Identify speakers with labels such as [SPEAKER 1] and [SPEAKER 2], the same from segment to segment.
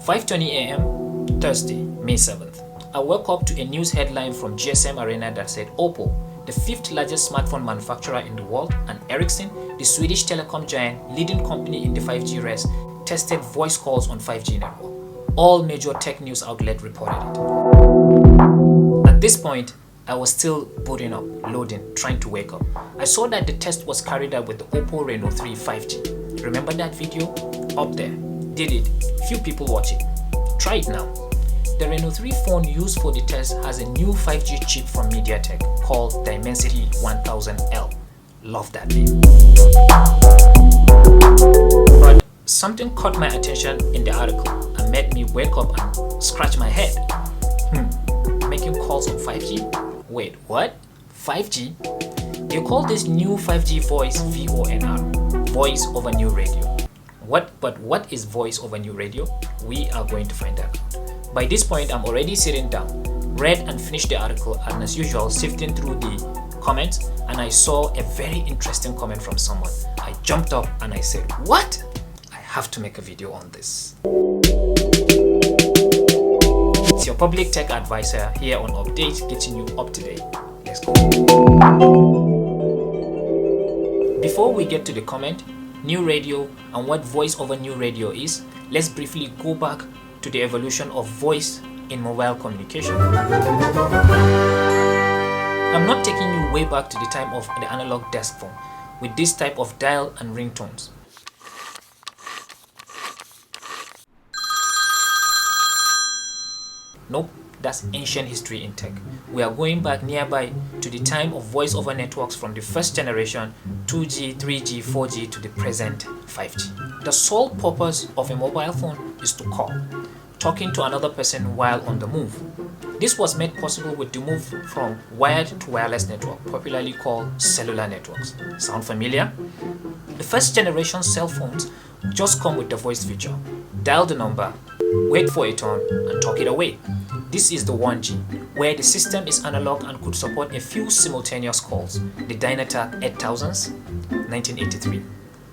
[SPEAKER 1] 5:20 a.m. Thursday, May 7th. I woke up to a news headline from GSM Arena that said Oppo, the 5th largest smartphone manufacturer in the world, and Ericsson, the Swedish telecom giant leading company in the 5G race, tested voice calls on 5G network. All major tech news outlets reported it. At this point, I was still booting up, loading, trying to wake up. I saw that the test was carried out with the Oppo Reno 3 5G. Remember that video? Up there. Did it. Few people watch it. Try it now. The Reno 3 phone used for the test has a new 5G chip from MediaTek called Dimensity 1000L. Love that name. But something caught my attention in the article and made me wake up and scratch my head. Making calls on 5G? Wait, what? 5G? They call this new 5G voice VoNR, Voice over New Radio. But what is Voice over New Radio? We are going to find out. By this point, I'm already sitting down, read and finished the article, and as usual, sifting through the comments, and I saw a very interesting comment from someone. I jumped up and I said, what? I have to make a video on this. It's your public tech advisor here on Update, getting you up to date. Let's go. Before we get to the comment, new radio and what voice over new radio is, let's briefly go back to the evolution of voice in mobile communication. I'm not taking you way back to the time of the analog desk phone with this type of dial and ringtones. Nope, that's ancient history in tech. We are going back nearby to the time of voice over networks from the first generation 2G, 3G, 4G to the present 5G. The sole purpose of a mobile phone is to call, talking to another person while on the move. This was made possible with the move from wired to wireless network, popularly called cellular networks. Sound familiar? The first generation cell phones just come with the voice feature. Dial the number, wait for a tone, and talk it away. This is the 1G, where the system is analog and could support a few simultaneous calls. The Dynatac 8000s, 1983.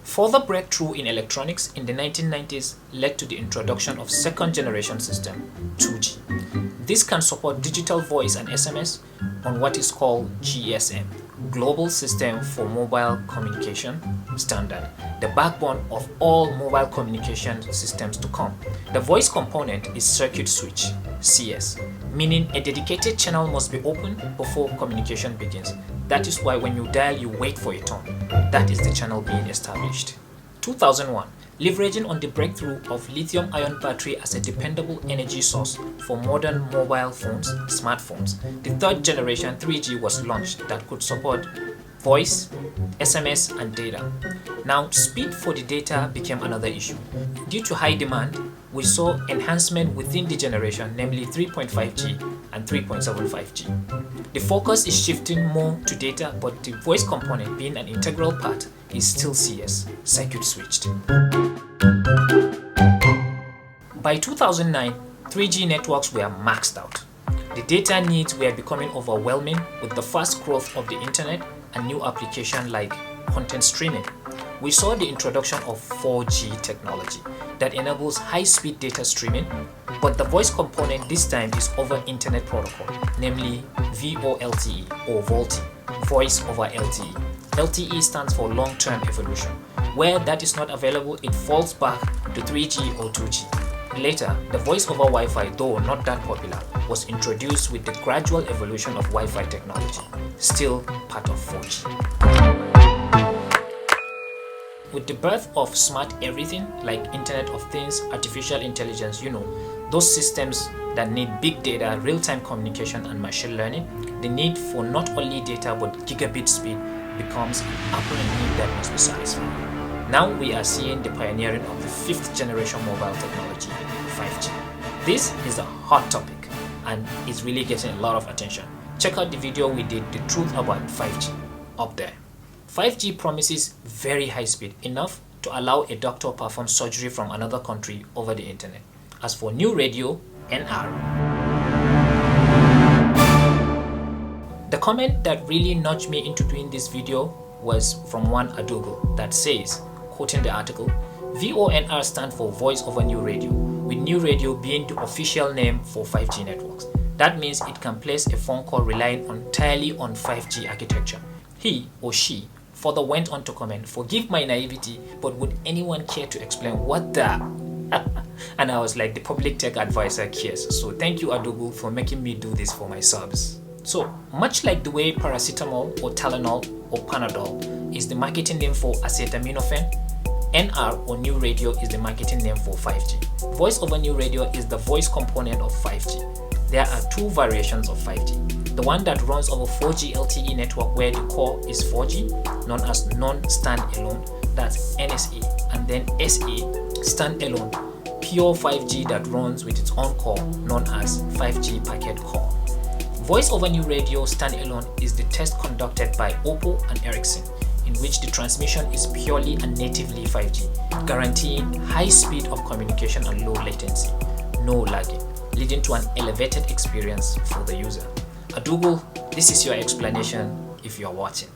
[SPEAKER 1] Further breakthrough in electronics in the 1990s led to the introduction of second generation system, 2G. This can support digital voice and SMS on what is called GSM, Global System for Mobile Communication Standard, the backbone of all mobile communication systems to come. The voice component is circuit switch, CS, meaning a dedicated channel must be opened before communication begins. That is why when you dial, you wait for a tone. That is the channel being established. 2001. Leveraging on the breakthrough of lithium-ion battery as a dependable energy source for modern mobile phones, smartphones, the third generation 3G was launched that could support voice, SMS, and data. Now, speed for the data became another issue. Due to high demand, we saw enhancement within the generation, namely 3.5G and 3.75G. The focus is shifting more to data, but the voice component, being an integral part, is still CS, circuit switched. By 2009, 3G networks were maxed out. The data needs were becoming overwhelming with the fast growth of the internet and new applications like content streaming. We saw the introduction of 4G technology that enables high-speed data streaming, but the voice component this time is over Internet Protocol, namely VoLTE or VoLTE, Voice over LTE. LTE stands for long-term evolution. Where that is not available, it falls back to 3G or 2G. Later, the voice over Wi-Fi, though not that popular, was introduced with the gradual evolution of Wi-Fi technology, still part of 4G. With the birth of smart everything like Internet of Things, artificial intelligence, those systems that need big data, real-time communication, and machine learning, the need for not only data but gigabit speed becomes an apparent need that must be satisfied. Now we are seeing the pioneering of the 5th generation mobile technology, 5G. This is a hot topic and is really getting a lot of attention. Check out the video we did, The Truth About 5G, up there. 5G promises very high speed, enough to allow a doctor to perform surgery from another country over the internet. As for new radio, NR. The comment that really nudged me into doing this video was from one Adogo that says, quoting the article, VoNR stands for Voice over New Radio, with New Radio being the official name for 5G networks. That means it can place a phone call relying entirely on 5G architecture. He or she further went on to comment, "Forgive my naivety, but would anyone care to explain what the..." And I was like, the public tech advisor cares. So thank you, Adobe, for making me do this for my subs. So much like the way paracetamol or Tylenol or Panadol is the marketing name for acetaminophen, NR or New Radio is the marketing name for 5G. Voice over New Radio is the voice component of 5G. There are two variations of 5G. The one that runs over 4G LTE network where the core is 4G, known as non-standalone, that's NSA, and then SA, standalone, pure 5G that runs with its own core, known as 5G packet core. Voice over New Radio standalone is the test conducted by Oppo and Ericsson, in which the transmission is purely and natively 5G, guaranteeing high speed of communication and low latency, no lagging, leading to an elevated experience for the user. Adobe, this is your explanation if you're watching.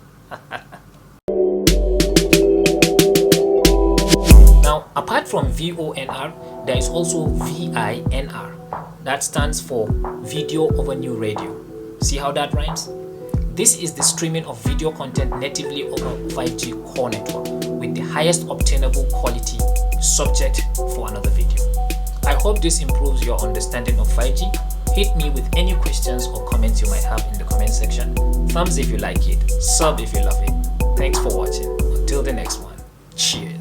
[SPEAKER 1] Now, apart from VONR, there is also VINR. That stands for Video over New Radio. See how that rhymes? This is the streaming of video content natively over 5G core network with the highest obtainable quality, subject for another video. I hope this improves your understanding of 5G. Hit me with any questions or comments you might have in the comment section. Thumbs if you like it, sub if you love it. Thanks for watching. Until the next one, cheers.